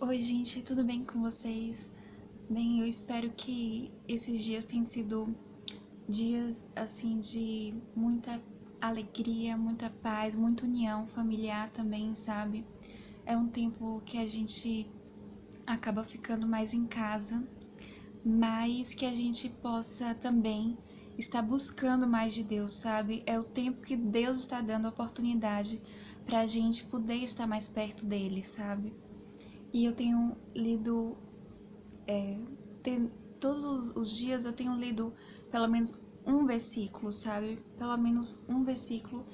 Oi, gente, tudo bem com vocês? Bem, eu espero que esses dias tenham sido dias assim de muita alegria, muita paz, muita união familiar também, sabe? É um tempo que a gente acaba ficando mais em casa, mas que a gente possa também estar buscando mais de Deus, sabe? É o tempo que Deus está dando a oportunidade para a gente poder estar mais perto dele, sabe? E eu tenho lido tem, todos os dias eu tenho lido pelo menos um versículo, sabe? Pelo menos um versículo.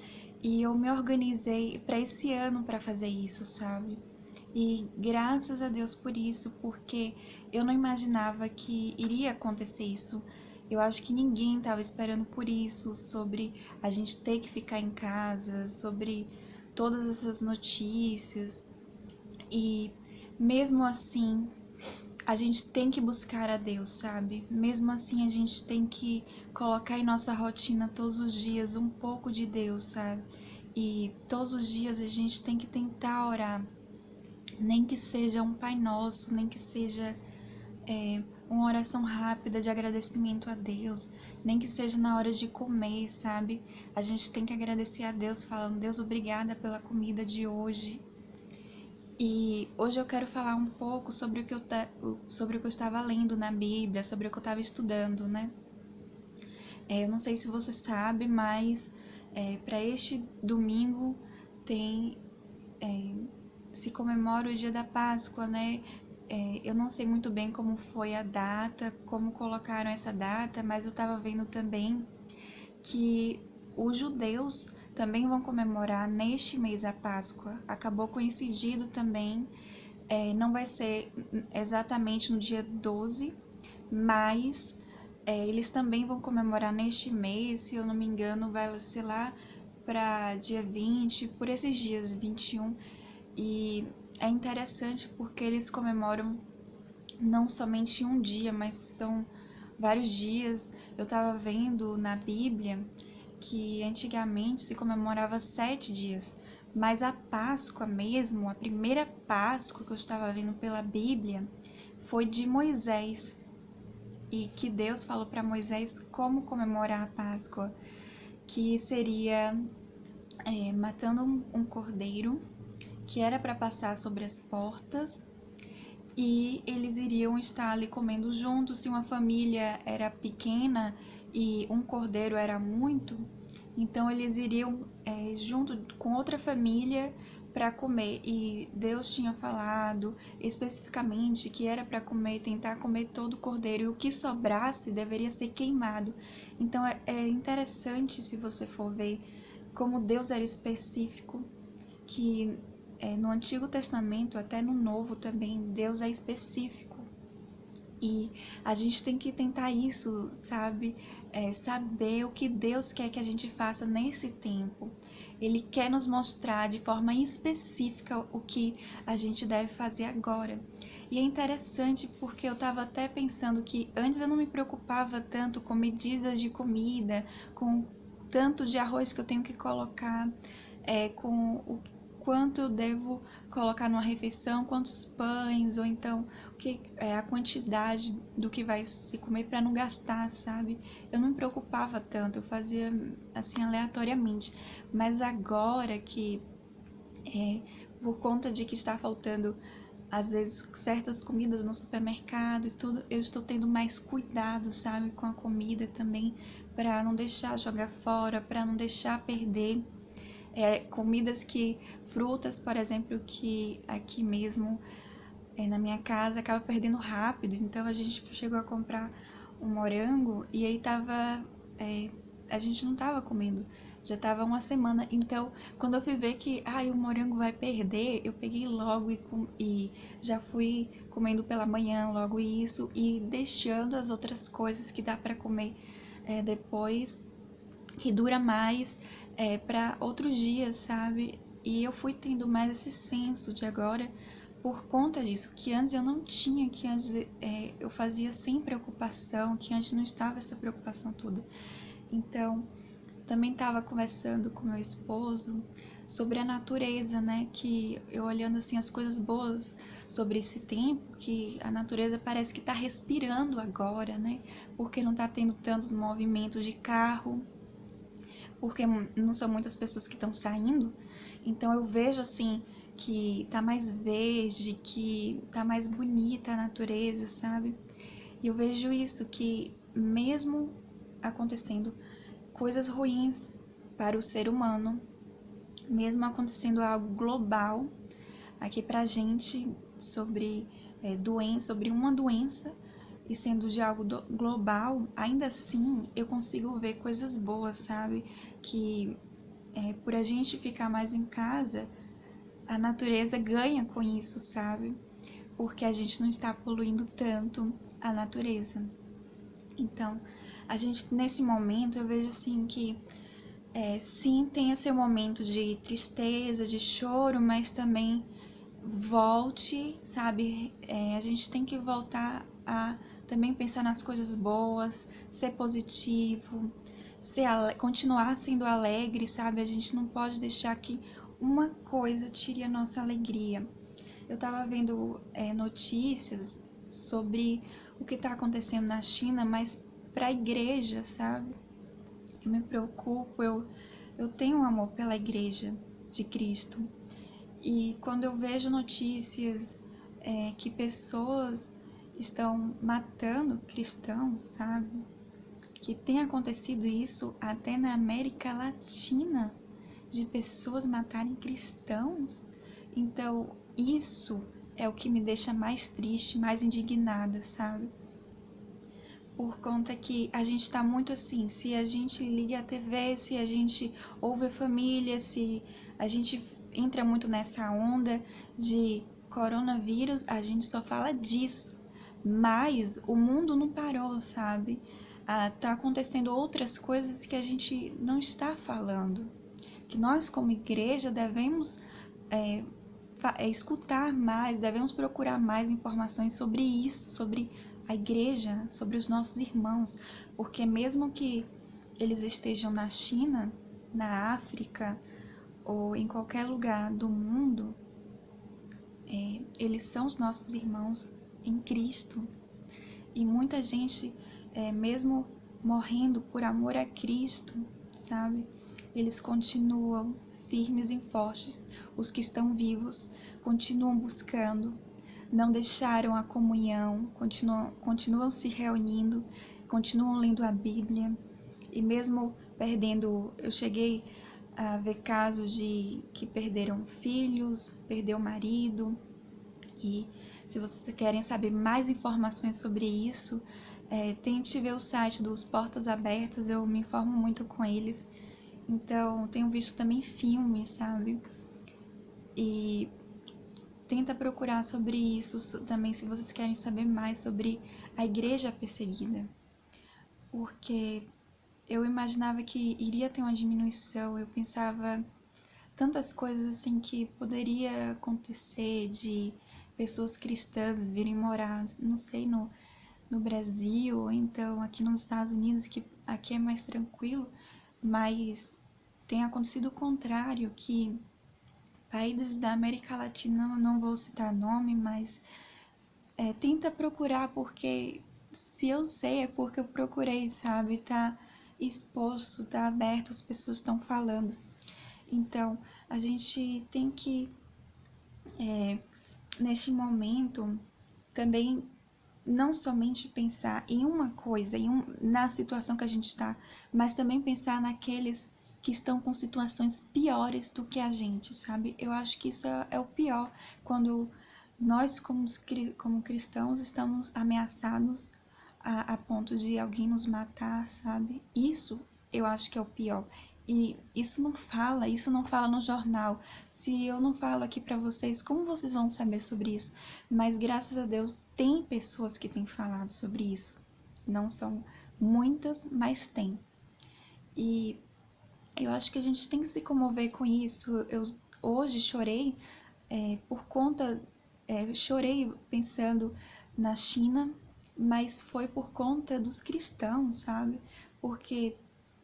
E eu me organizei para esse ano para fazer isso, sabe? E graças a Deus por isso, porque eu não imaginava que iria acontecer isso. Eu acho que ninguém estava esperando por isso, sobre a gente ter que ficar em casa, sobre todas essas notícias. E mesmo assim, a gente tem que buscar a Deus, sabe? Mesmo assim, a gente tem que colocar em nossa rotina todos os dias um pouco de Deus, sabe? E todos os dias a gente tem que tentar orar, nem que seja um Pai Nosso, nem que seja uma oração rápida de agradecimento a Deus, nem que seja na hora de comer, sabe? A gente tem que agradecer a Deus, falando: Deus, obrigada pela comida de hoje. E hoje eu quero falar um pouco sobre sobre o que eu estava lendo na Bíblia, sobre o que eu estava estudando, né? Eu não sei se você sabe, mas para este domingo tem se comemora o dia da Páscoa, né? Eu não sei muito bem como foi a data, como colocaram essa data, mas eu estava vendo também que os judeus também vão comemorar neste mês a Páscoa. Acabou coincidindo também, não vai ser exatamente no dia 12, mas eles também vão comemorar neste mês, se eu não me engano, vai ser lá para dia 20, por esses dias, 21. E é interessante porque eles comemoram não somente um dia, mas são vários dias. Eu estava vendo na Bíblia que antigamente se comemorava 7 dias, mas a Páscoa mesmo, a primeira Páscoa que eu estava vendo pela Bíblia, foi de Moisés, e que Deus falou para Moisés como comemorar a Páscoa, que seria matando um cordeiro, que era para passar sobre as portas, e eles iriam estar ali comendo juntos. Se uma família era pequena e um cordeiro era muito, então eles iriam junto com outra família para comer. E Deus tinha falado especificamente que era para comer, tentar comer todo o cordeiro, e o que sobrasse deveria ser queimado. Então é interessante, se você for ver, como Deus era específico, que no Antigo Testamento, até no Novo também, Deus é específico. E a gente tem que tentar isso, sabe? Saber o que Deus quer que a gente faça nesse tempo. Ele quer nos mostrar de forma específica o que a gente deve fazer agora. E é interessante porque eu estava até pensando que antes eu não me preocupava tanto com medidas de comida, com tanto de arroz que eu tenho que colocar, com o quanto eu devo colocar numa refeição, quantos pães, ou então o que é a quantidade do que vai se comer para não gastar, sabe? Eu não me preocupava tanto, eu fazia assim aleatoriamente. Mas agora que por conta de que está faltando às vezes certas comidas no supermercado e tudo, eu estou tendo mais cuidado, sabe, com a comida também, para não deixar jogar fora, para não deixar perder. Comidas que, frutas, por exemplo, que aqui mesmo na minha casa acaba perdendo rápido. Então a gente chegou a comprar um morango e aí tava. A gente não tava comendo, já tava uma semana. Então, quando eu fui ver que o morango vai perder, eu peguei logo e já fui comendo pela manhã logo isso e deixando as outras coisas que dá para comer depois, que dura mais, para outros dias, sabe? E eu fui tendo mais esse senso de agora por conta disso, que antes eu não tinha, que antes eu fazia sem preocupação, que antes não estava essa preocupação toda. Então, também estava conversando com meu esposo sobre a natureza, né? Que eu olhando assim as coisas boas sobre esse tempo, que a natureza parece que está respirando agora, né? Porque não está tendo tantos movimentos de carro, porque não são muitas pessoas que estão saindo. Então eu vejo assim que tá mais verde, que tá mais bonita a natureza, sabe? E eu vejo isso, que mesmo acontecendo coisas ruins para o ser humano, mesmo acontecendo algo global aqui pra gente sobre doença, sobre uma doença e sendo de algo global, ainda assim eu consigo ver coisas boas, sabe? Que por a gente ficar mais em casa, a natureza ganha com isso, sabe? Porque a gente não está poluindo tanto a natureza. Então, a gente, nesse momento, eu vejo assim que sim, tem esse momento de tristeza, de choro, mas também volte, sabe? A gente tem que voltar a também pensar nas coisas boas, ser positivo, continuar sendo alegre, sabe? A gente não pode deixar que uma coisa tire a nossa alegria. Eu tava vendo notícias sobre o que tá acontecendo na China, mas pra igreja, sabe? Eu me preocupo, eu tenho um amor pela igreja de Cristo. E quando eu vejo notícias que pessoas estão matando cristãos, sabe? Que tem acontecido isso até na América Latina, de pessoas matarem cristãos. Então, isso é o que me deixa mais triste, mais indignada, sabe? Por conta que a gente tá muito assim, se a gente liga a TV, se a gente ouve a família, se a gente entra muito nessa onda de coronavírus, a gente só fala disso. Mas o mundo não parou, sabe? Tá acontecendo outras coisas que a gente não está falando. Que nós, como igreja, devemos escutar mais, devemos procurar mais informações sobre isso, sobre a igreja, sobre os nossos irmãos, porque mesmo que eles estejam na China, na África ou em qualquer lugar do mundo, eles são os nossos irmãos em Cristo. E muita gente, mesmo morrendo por amor a Cristo, sabe? Eles continuam firmes e fortes. Os que estão vivos continuam buscando, não deixaram a comunhão, continuam se reunindo, continuam lendo a Bíblia. E mesmo perdendo, eu cheguei a ver casos de que perderam filhos, perdeu o marido. E se vocês querem saber mais informações sobre isso, tente ver o site dos Portas Abertas, eu me informo muito com eles. Então, tenho visto também filmes, sabe? E tenta procurar sobre isso também, se vocês querem saber mais sobre a igreja perseguida. Porque eu imaginava que iria ter uma diminuição, eu pensava tantas coisas assim que poderia acontecer de pessoas cristãs virem morar, não sei, no Brasil, ou então aqui nos Estados Unidos, que aqui é mais tranquilo, mas tem acontecido o contrário, que países da América Latina, não vou citar nome, mas tenta procurar, porque se eu sei é porque eu procurei, sabe? Tá exposto, tá aberto, as pessoas estão falando. Então, a gente tem que, neste momento, também não somente pensar em uma coisa, na situação que a gente está, mas também pensar naqueles que estão com situações piores do que a gente, sabe? Eu acho que isso é o pior, quando nós, como cristãos, estamos ameaçados a ponto de alguém nos matar, sabe? Isso eu acho que é o pior. E isso não fala no jornal. Se eu não falo aqui pra vocês, como vocês vão saber sobre isso? Mas graças a Deus tem pessoas que têm falado sobre isso. Não são muitas, mas tem. E eu acho que a gente tem que se comover com isso. Eu hoje chorei por conta, chorei pensando na China, mas foi por conta dos cristãos, sabe? Porque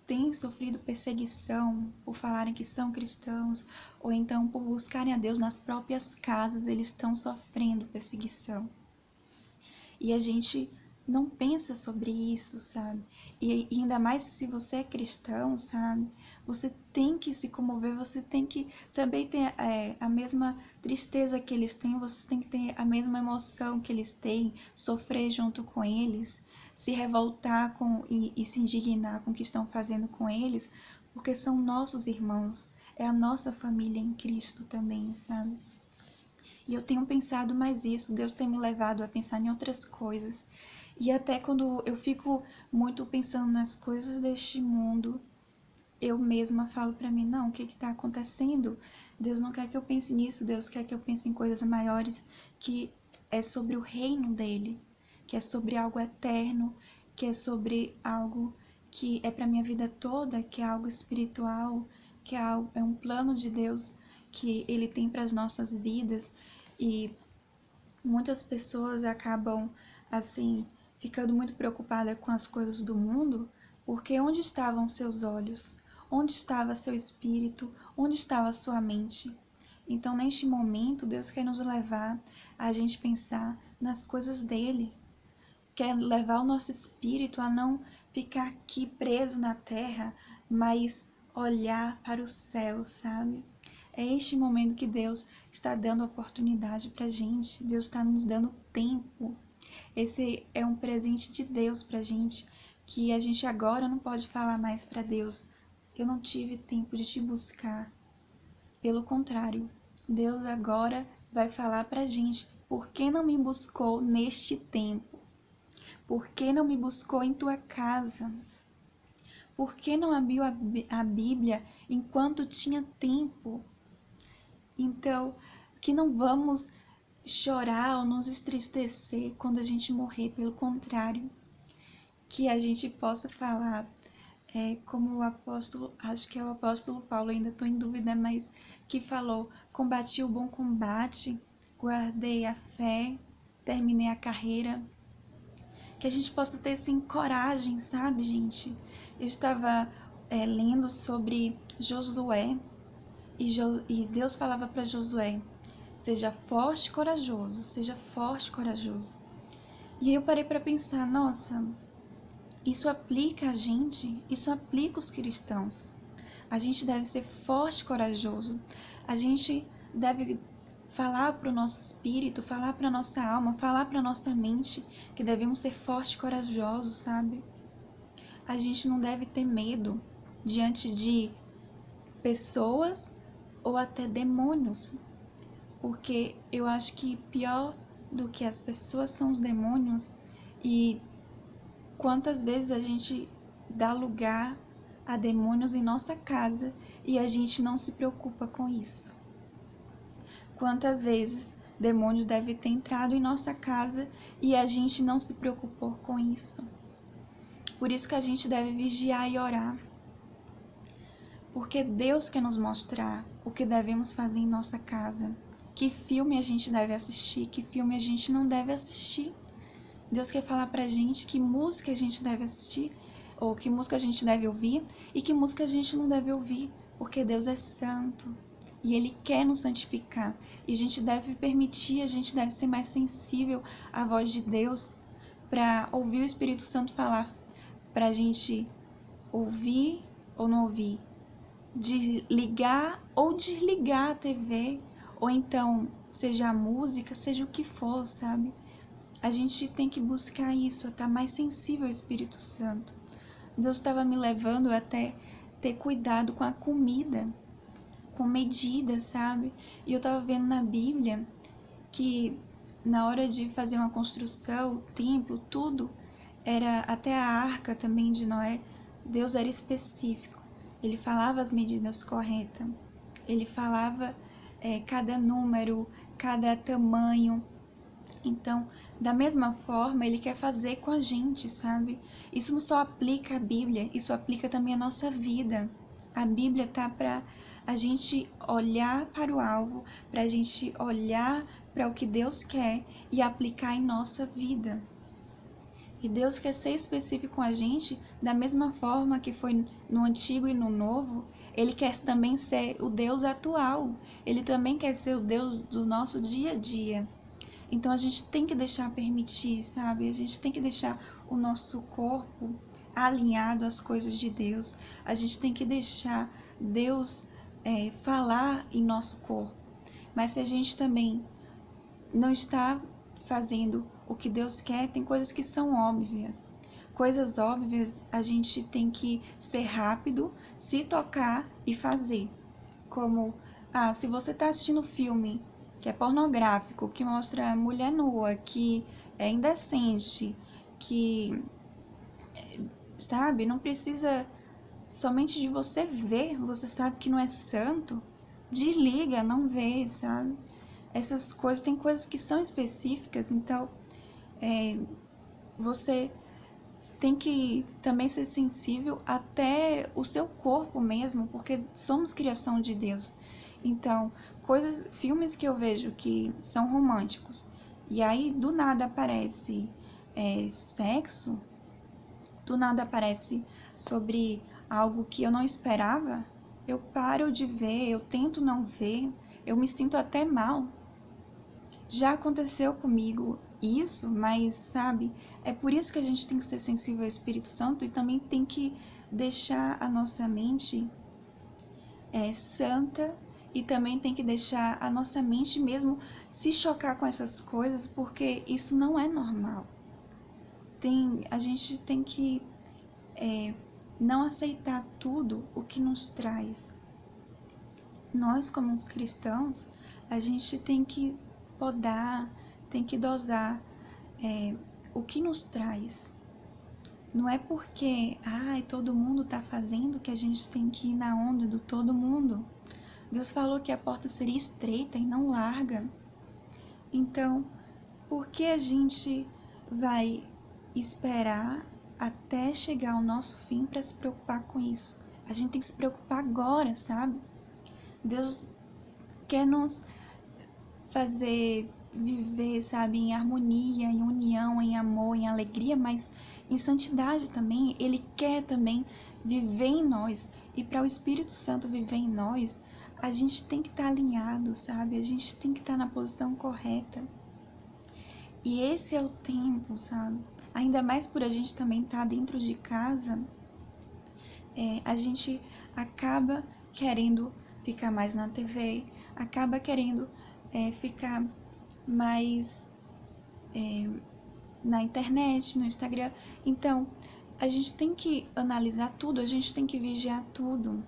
têm sofrido perseguição por falarem que são cristãos, ou então por buscarem a Deus nas próprias casas, eles estão sofrendo perseguição. E a gente não pensa sobre isso, sabe? E ainda mais se você é cristão, sabe? Você tem que se comover, você tem que também ter a mesma tristeza que eles têm, vocês têm que ter a mesma emoção que eles têm, sofrer junto com eles, se revoltar e se indignar com o que estão fazendo com eles, porque são nossos irmãos, é a nossa família em Cristo também, sabe? E eu tenho pensado mais isso, Deus tem me levado a pensar em outras coisas. E até quando eu fico muito pensando nas coisas deste mundo, eu mesma falo pra mim, não, o que está acontecendo? Deus não quer que eu pense nisso, Deus quer que eu pense em coisas maiores, que é sobre o reino dele, que é sobre algo eterno, que é sobre algo que é pra minha vida toda, que é algo espiritual, que é um plano de Deus que ele tem para as nossas vidas. E muitas pessoas acabam, assim, ficando muito preocupadas com as coisas do mundo, porque onde estavam seus olhos? Onde estava seu espírito? Onde estava sua mente? Então, neste momento, Deus quer nos levar a gente pensar nas coisas dele. Quer levar o nosso espírito a não ficar aqui preso na terra, mas olhar para o céu, sabe? É este momento que Deus está dando oportunidade para a gente. Deus está nos dando tempo. Esse é um presente de Deus para a gente, que a gente agora não pode falar mais para Deus: eu não tive tempo de te buscar. Pelo contrário, Deus agora vai falar para a gente: por que não me buscou neste tempo? Por que não me buscou em tua casa? Por que não abriu a Bíblia enquanto tinha tempo? Então, que não vamos chorar ou nos entristecer quando a gente morrer, pelo contrário, que a gente possa falar, como o apóstolo, acho que é o apóstolo Paulo, ainda estou em dúvida, mas que falou: combati o bom combate, guardei a fé, terminei a carreira. Que a gente possa ter, assim, coragem, sabe, gente? Eu estava lendo sobre Josué, e Deus falava para Josué: seja forte e corajoso, seja forte e corajoso. E aí eu parei para pensar, nossa, isso aplica a gente, isso aplica os cristãos. A gente deve ser forte e corajoso. A gente deve falar para o nosso espírito, falar para a nossa alma, falar para a nossa mente que devemos ser fortes e corajosos, sabe? A gente não deve ter medo diante de pessoas ou até demônios, porque eu acho que pior do que as pessoas são os demônios. E quantas vezes a gente dá lugar a demônios em nossa casa e a gente não se preocupa com isso. Quantas vezes demônios devem ter entrado em nossa casa e a gente não se preocupou com isso. Por isso que a gente deve vigiar e orar. Porque Deus quer nos mostrar o que devemos fazer em nossa casa. Que filme a gente deve assistir, que filme a gente não deve assistir. Deus quer falar pra gente que música a gente deve assistir, ou que música a gente deve ouvir, e que música a gente não deve ouvir, porque Deus é santo. E Ele quer nos santificar. E a gente deve permitir, a gente deve ser mais sensível à voz de Deus para ouvir o Espírito Santo falar. Para a gente ouvir ou não ouvir. De ligar ou desligar a TV. Ou então, seja a música, seja o que for, sabe? A gente tem que buscar isso, estar mais sensível ao Espírito Santo. Deus estava me levando até ter cuidado com a comida, com medida, sabe? E eu estava vendo na Bíblia que na hora de fazer uma construção, o templo, tudo, era até a arca também de Noé, Deus era específico. Ele falava as medidas corretas. Ele falava cada número, cada tamanho. Então, da mesma forma, Ele quer fazer com a gente, sabe? Isso não só aplica a Bíblia, isso aplica também a nossa vida. A Bíblia tá para a gente olhar para o alvo, para a gente olhar para o que Deus quer e aplicar em nossa vida. E Deus quer ser específico com a gente, da mesma forma que foi no Antigo e no Novo, Ele quer também ser o Deus atual. Ele também quer ser o Deus do nosso dia a dia. Então a gente tem que deixar permitir, sabe? A gente tem que deixar o nosso corpo alinhado às coisas de Deus. A gente tem que deixar Deus falar em nosso corpo. Mas se a gente também não está fazendo o que Deus quer, tem coisas que são óbvias. Coisas óbvias a gente tem que ser rápido, se tocar e fazer. Como, se você está assistindo filme que é pornográfico, que mostra mulher nua, que é indecente, que, sabe, não precisa somente de você ver, você sabe que não é santo, desliga, não vê, sabe? Essas coisas, tem coisas que são específicas, então você tem que também ser sensível até o seu corpo mesmo, porque somos criação de Deus. Então, filmes que eu vejo que são românticos, e aí do nada aparece sexo, do nada aparece sobre algo que eu não esperava, eu paro de ver, eu tento não ver, eu me sinto até mal. Já aconteceu comigo isso, mas sabe, é por isso que a gente tem que ser sensível ao Espírito Santo e também tem que deixar a nossa mente santa e também tem que deixar a nossa mente mesmo se chocar com essas coisas, porque isso não é normal. A gente tem que não aceitar tudo o que nos traz. Nós, como os cristãos, a gente tem que podar, tem que dosar o que nos traz. Não é porque todo mundo está fazendo que a gente tem que ir na onda do todo mundo. Deus falou que a porta seria estreita e não larga. Então, por que a gente vai esperar até chegar ao nosso fim para se preocupar com isso? A gente tem que se preocupar agora, sabe? Deus quer nos fazer viver, sabe, em harmonia, em união, em amor, em alegria, mas em santidade também. Ele quer também viver em nós. E para o Espírito Santo viver em nós, a gente tem que estar alinhado, sabe? A gente tem que estar na posição correta. E esse é o tempo, sabe? Ainda mais por a gente também estar dentro de casa, a gente acaba querendo ficar mais na TV, acaba querendo ficar mais na internet, no Instagram. Então, a gente tem que analisar tudo, a gente tem que vigiar tudo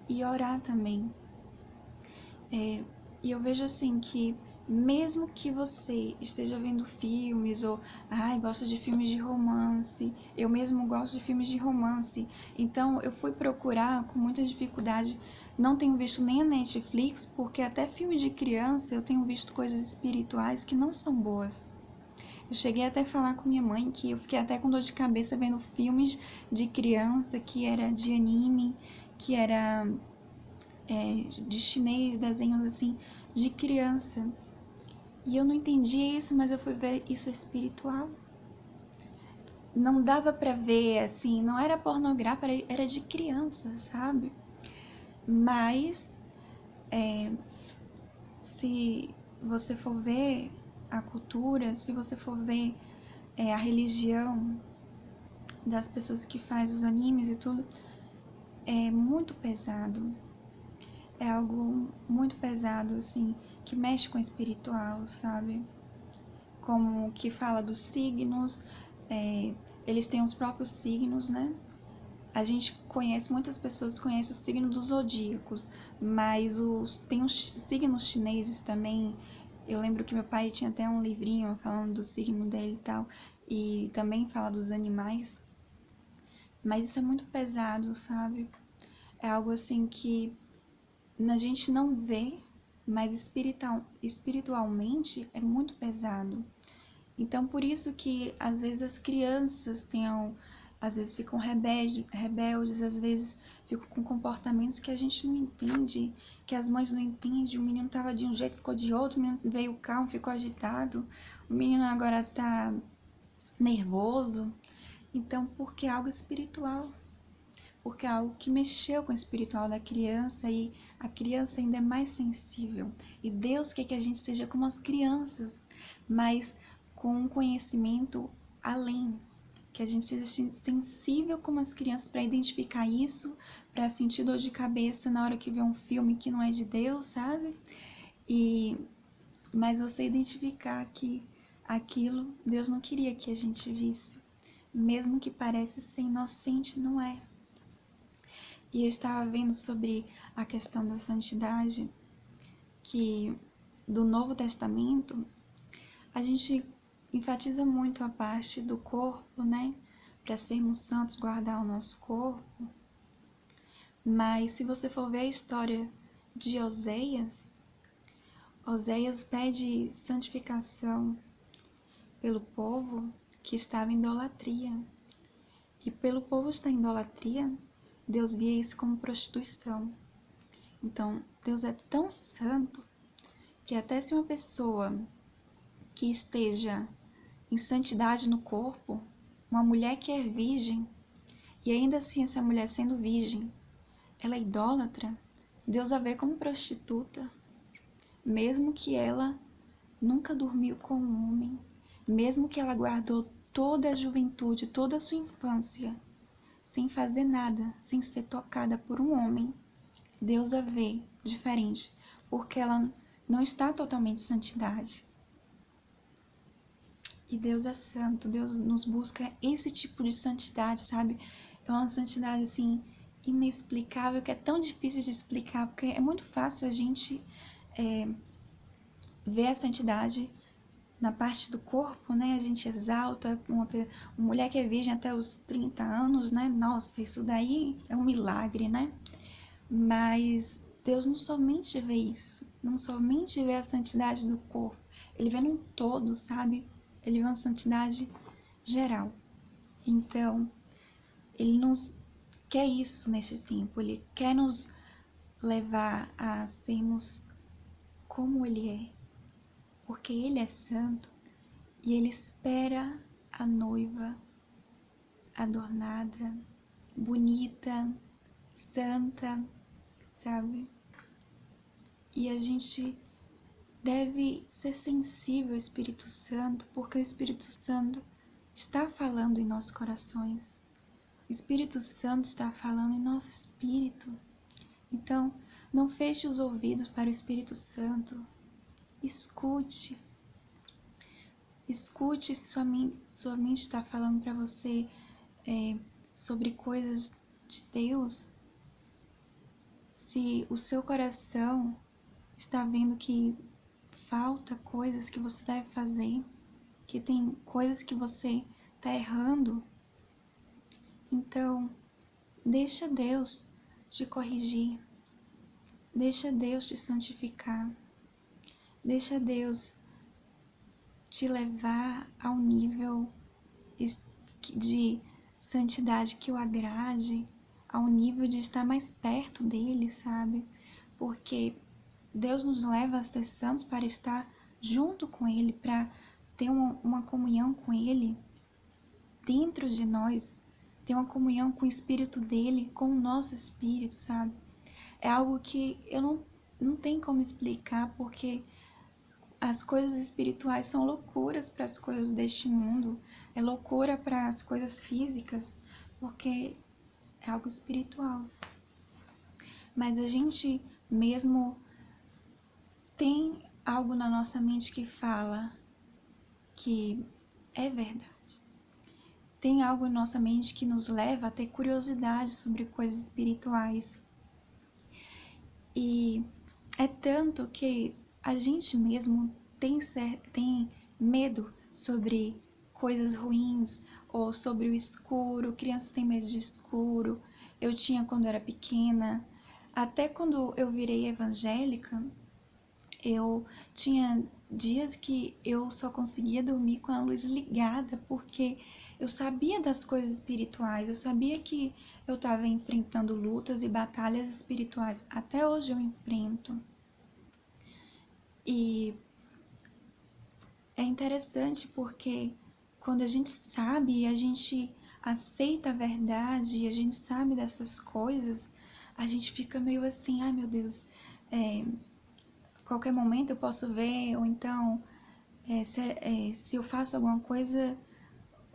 e orar também. E eu vejo assim que mesmo que você esteja vendo filmes ou gosto de filmes de romance, eu mesmo gosto de filmes de romance, então eu fui procurar com muita dificuldade, não tenho visto nem a Netflix, porque até filme de criança eu tenho visto coisas espirituais que não são boas. Eu cheguei até a falar com minha mãe que eu fiquei até com dor de cabeça vendo filmes de criança que era de anime, que era de chinês, desenhos assim, de criança. E eu não entendia isso, mas eu fui ver isso espiritual. Não dava pra ver, assim, não era pornográfico, era de criança, sabe? Mas, se você for ver a cultura, se você for ver a religião das pessoas que fazem os animes e tudo, é muito pesado. É algo muito pesado, assim, que mexe com o espiritual, sabe? Como que fala dos signos, eles têm os próprios signos, né? A gente conhece, muitas pessoas conhecem o signo dos zodíacos, mas tem os signos chineses também. Eu lembro que meu pai tinha até um livrinho falando do signo dele e tal, e também fala dos animais. Mas isso é muito pesado, sabe? É algo assim que a gente não vê, mas espiritualmente é muito pesado. Então, por isso que às vezes as crianças às vezes ficam rebeldes, às vezes ficam com comportamentos que a gente não entende, que as mães não entendem. O menino estava de um jeito, ficou de outro, o menino veio calmo, ficou agitado, o menino agora está nervoso. Então, porque é algo espiritual, porque é algo que mexeu com o espiritual da criança e a criança ainda é mais sensível. E Deus quer que a gente seja como as crianças, mas com um conhecimento além, que a gente seja sensível como as crianças para identificar isso, para sentir dor de cabeça na hora que vê um filme que não é de Deus, sabe? Mas você identificar que aquilo Deus não queria que a gente visse, mesmo que pareça ser inocente, não é. E eu estava vendo sobre a questão da santidade, que do Novo Testamento, a gente enfatiza muito a parte do corpo, né? Para sermos santos, guardar o nosso corpo. Mas se você for ver a história de Oséias, Oséias pede santificação pelo povo que estava em idolatria. E pelo povo estar em idolatria, Deus via isso como prostituição. Então, Deus é tão santo que até se uma pessoa que esteja em santidade no corpo, uma mulher que é virgem, e ainda assim essa mulher sendo virgem, ela é idólatra, Deus a vê como prostituta, mesmo que ela nunca dormiu com um homem, mesmo que ela guardou toda a juventude, toda a sua infância, sem fazer nada, sem ser tocada por um homem, Deus a vê diferente, porque ela não está totalmente em santidade. E Deus é santo, Deus nos busca esse tipo de santidade, sabe? É uma santidade, assim, inexplicável, que é tão difícil de explicar, porque é muito fácil a gente ver a santidade na parte do corpo, né? A gente exalta uma mulher que é virgem até os 30 anos, né? Nossa, isso daí é um milagre, né? Mas Deus não somente vê isso, não somente vê a santidade do corpo, Ele vê num todo, sabe? Ele vê uma santidade geral. Então, Ele nos quer isso nesse tempo, Ele quer nos levar a sermos como Ele é, porque Ele é santo e Ele espera a noiva adornada, bonita, santa, sabe? E a gente deve ser sensível ao Espírito Santo, porque o Espírito Santo está falando em nossos corações. O Espírito Santo está falando em nosso espírito. Então, não feche os ouvidos para o Espírito Santo. Escute. Escute se sua mente está falando para você sobre coisas de Deus. Se o seu coração está vendo que falta coisas que você deve fazer, que tem coisas que você está errando, então deixa Deus te corrigir, deixa Deus te santificar, deixa Deus te levar a um nível de santidade que o agrade, a um nível de estar mais perto dele, sabe? Porque Deus nos leva a ser santos para estar junto com Ele, para ter uma comunhão com Ele dentro de nós, ter uma comunhão com o Espírito dele, com o nosso Espírito, sabe? É algo que eu não tenho como explicar, porque as coisas espirituais são loucuras para as coisas deste mundo, é loucura para as coisas físicas, porque é algo espiritual. Mas a gente mesmo tem algo na nossa mente que fala que é verdade. Tem algo em nossa mente que nos leva a ter curiosidade sobre coisas espirituais. E é tanto que a gente mesmo tem medo sobre coisas ruins ou sobre o escuro. Crianças têm medo de escuro. Eu tinha quando era pequena. Até quando eu virei evangélica, eu tinha dias que eu só conseguia dormir com a luz ligada, porque eu sabia das coisas espirituais, eu sabia que eu estava enfrentando lutas e batalhas espirituais. Até hoje eu enfrento. E é interessante porque quando a gente sabe e a gente aceita a verdade e a gente sabe dessas coisas, a gente fica meio assim, ai meu Deus, qualquer momento eu posso ver, ou então se eu faço alguma coisa,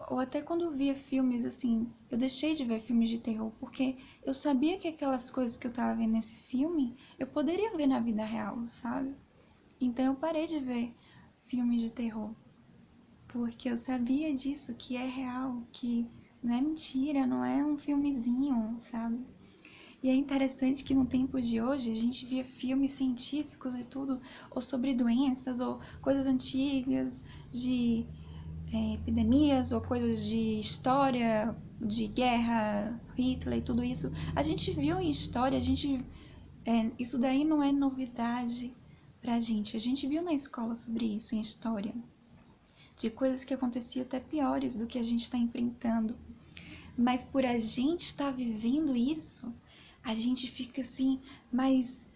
ou até quando eu via filmes assim, eu deixei de ver filmes de terror, porque eu sabia que aquelas coisas que eu tava vendo nesse filme, eu poderia ver na vida real, sabe? Então eu parei de ver filmes de terror, porque eu sabia disso, que é real, que não é mentira, não é um filmezinho, sabe? E é interessante que no tempo de hoje a gente via filmes científicos e tudo, ou sobre doenças, ou coisas antigas, de epidemias, ou coisas de história, de guerra, Hitler e tudo isso. A gente viu em história, isso daí não é novidade pra gente. A gente viu na escola sobre isso em história, de coisas que aconteciam até piores do que a gente está enfrentando. Mas por a gente estar vivendo isso, a gente fica assim mais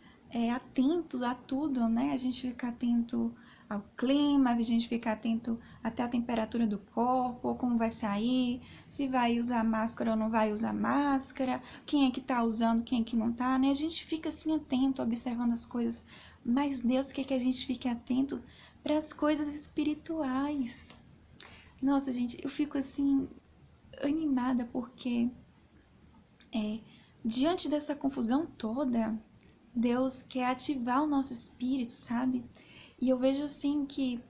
atento a tudo, né? A gente fica atento ao clima, a gente fica atento até a temperatura do corpo, como vai sair, se vai usar máscara ou não vai usar máscara, quem é que tá usando, quem é que não tá, né? A gente fica assim atento, observando as coisas. Mas Deus quer que a gente fique atento para as coisas espirituais. Nossa, gente, eu fico assim animada porque diante dessa confusão toda, Deus quer ativar o nosso espírito, sabe? E eu vejo assim que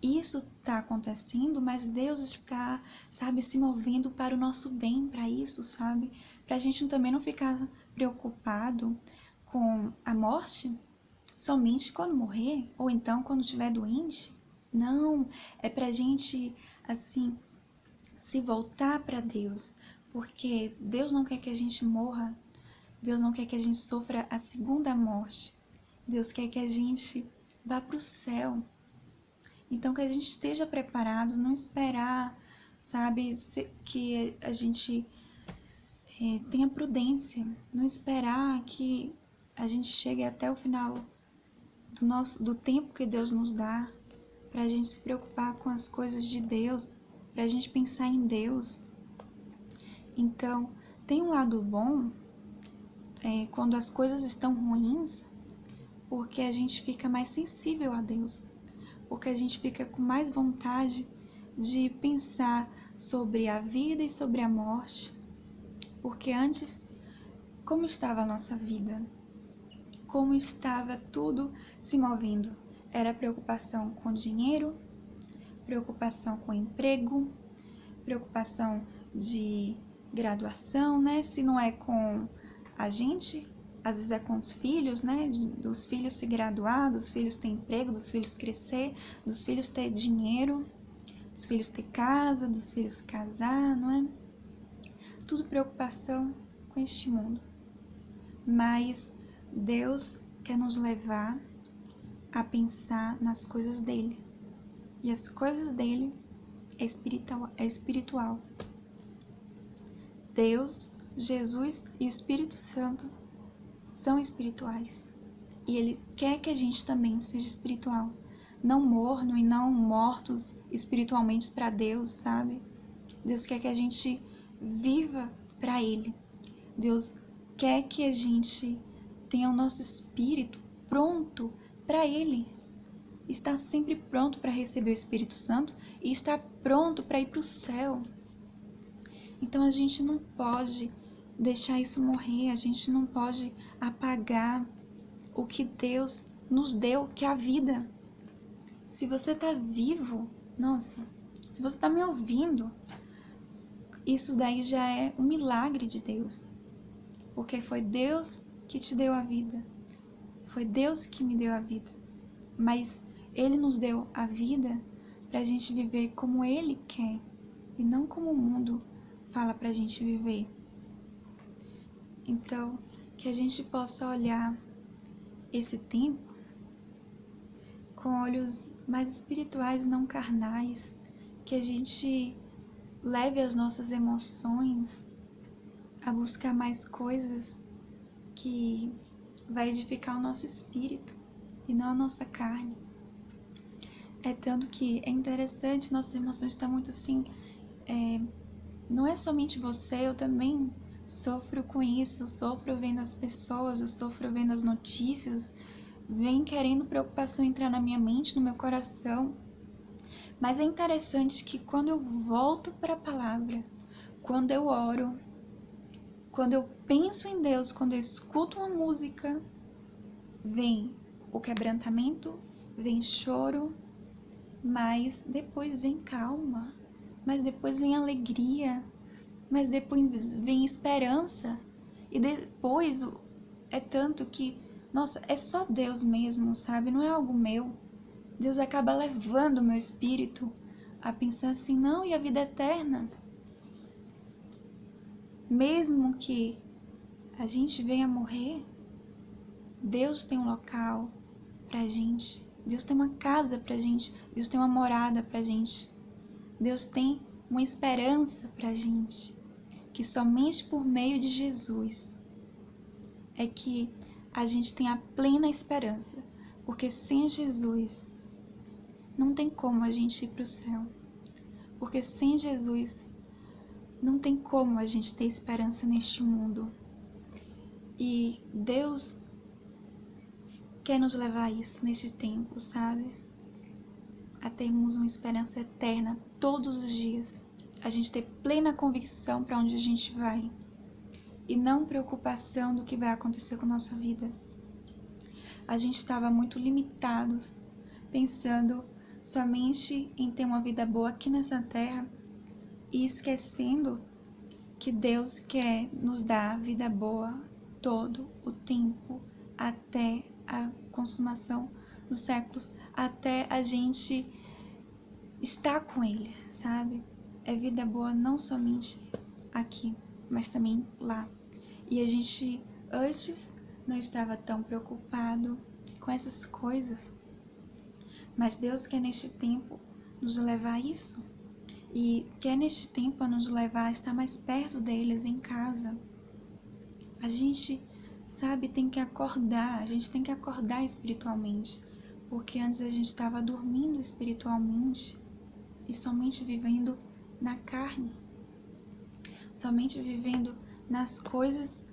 isso está acontecendo, mas Deus está, sabe, se movendo para o nosso bem, para isso, sabe? Para a gente também não ficar preocupado com a morte somente quando morrer, ou então quando estiver doente. Não, é para a gente, assim, se voltar para Deus, porque Deus não quer que a gente morra, Deus não quer que a gente sofra a segunda morte, Deus quer que a gente vá para o céu. Então que a gente esteja preparado, não esperar, sabe, que a gente tenha prudência, não esperar que a gente chegue até o final do tempo que Deus nos dá, para a gente se preocupar com as coisas de Deus, para a gente pensar em Deus. Então, tem um lado bom quando as coisas estão ruins, porque a gente fica mais sensível a Deus, porque a gente fica com mais vontade de pensar sobre a vida e sobre a morte, porque antes, como estava a nossa vida? Como estava tudo se movendo? Era preocupação com dinheiro, preocupação com emprego, preocupação de graduação, né? Se não é com a gente, às vezes é com os filhos, né? Dos filhos se graduar, dos filhos ter emprego, dos filhos crescer, dos filhos ter dinheiro, dos filhos ter casa, dos filhos casar, não é? Tudo preocupação com este mundo. Mas Deus quer nos levar a pensar nas coisas dele. E as coisas dele é espiritual. Deus, Jesus e o Espírito Santo são espirituais. E Ele quer que a gente também seja espiritual. Não morno e não mortos espiritualmente para Deus, sabe? Deus quer que a gente viva para Ele. Deus quer que a gente tenha o nosso espírito pronto para Ele. Está sempre pronto para receber o Espírito Santo e está pronto para ir para o céu. Então a gente não pode deixar isso morrer, a gente não pode apagar o que Deus nos deu, que é a vida. Se você está vivo, nossa, se você está me ouvindo, isso daí já é um milagre de Deus. Porque foi Deus que te deu a vida. Foi Deus que me deu a vida. Mas Ele nos deu a vida para a gente viver como Ele quer e não como o mundo fala para a gente viver. Então, que a gente possa olhar esse tempo com olhos mais espirituais e não carnais, que a gente leve as nossas emoções a buscar mais coisas que vai edificar o nosso espírito e não a nossa carne. É tanto que é interessante, nossas emoções estão muito assim. Não é somente você, eu também sofro com isso. Eu sofro vendo as pessoas, eu sofro vendo as notícias. Vem querendo preocupação entrar na minha mente, no meu coração. Mas é interessante que quando eu volto para a palavra, quando eu oro, quando eu penso em Deus, quando eu escuto uma música, vem o quebrantamento, vem choro, mas depois vem calma, mas depois vem alegria, mas depois vem esperança, e depois é tanto que, nossa, é só Deus mesmo, sabe? Não é algo meu. Deus acaba levando o meu espírito a pensar assim, não, e a vida eterna? Mesmo que a gente venha morrer, Deus tem um local pra gente. Deus tem uma casa pra gente. Deus tem uma morada pra gente. Deus tem uma esperança pra gente. Que somente por meio de Jesus é que a gente tem a plena esperança. Porque sem Jesus não tem como a gente ir pro céu. Porque sem Jesus não tem como a gente ter esperança neste mundo. E Deus quer nos levar a isso neste tempo, sabe? A termos uma esperança eterna todos os dias. A gente ter plena convicção para onde a gente vai. E não preocupação do que vai acontecer com a nossa vida. A gente estava muito limitados, pensando somente em ter uma vida boa aqui nessa terra e esquecendo que Deus quer nos dar vida boa todo o tempo, até a consumação dos séculos, até a gente estar com Ele, sabe? É vida boa não somente aqui, mas também lá. E a gente antes não estava tão preocupado com essas coisas, mas Deus quer neste tempo nos levar a isso. E quer neste tempo a nos levar a estar mais perto deles em casa. A gente, sabe, tem que acordar, a gente tem que acordar espiritualmente. Porque antes a gente estava dormindo espiritualmente e somente vivendo na carne. Somente vivendo nas coisas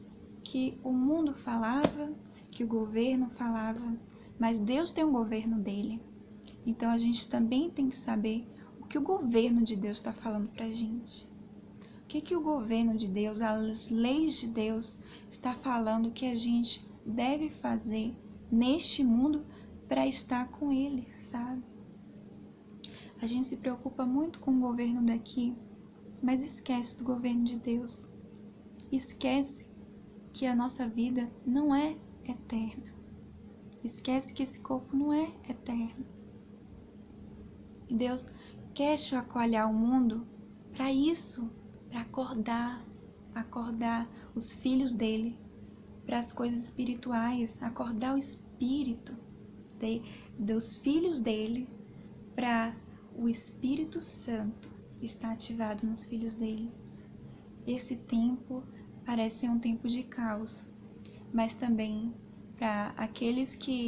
que o mundo falava, que o governo falava. Mas Deus tem um governo dele. Então a gente também tem que saber o que o governo de Deus está falando pra gente. O que o governo de Deus, as leis de Deus, está falando que a gente deve fazer neste mundo para estar com Ele, sabe? A gente se preocupa muito com o governo daqui, mas esquece do governo de Deus. Esquece que a nossa vida não é eterna. Esquece que esse corpo não é eterno. E Deus quer chacoalhar o mundo para isso, para acordar os filhos dele para as coisas espirituais, acordar o espírito dos filhos dele para o Espírito Santo estar ativado nos filhos dele. Esse tempo parece ser um tempo de caos, mas também para aqueles que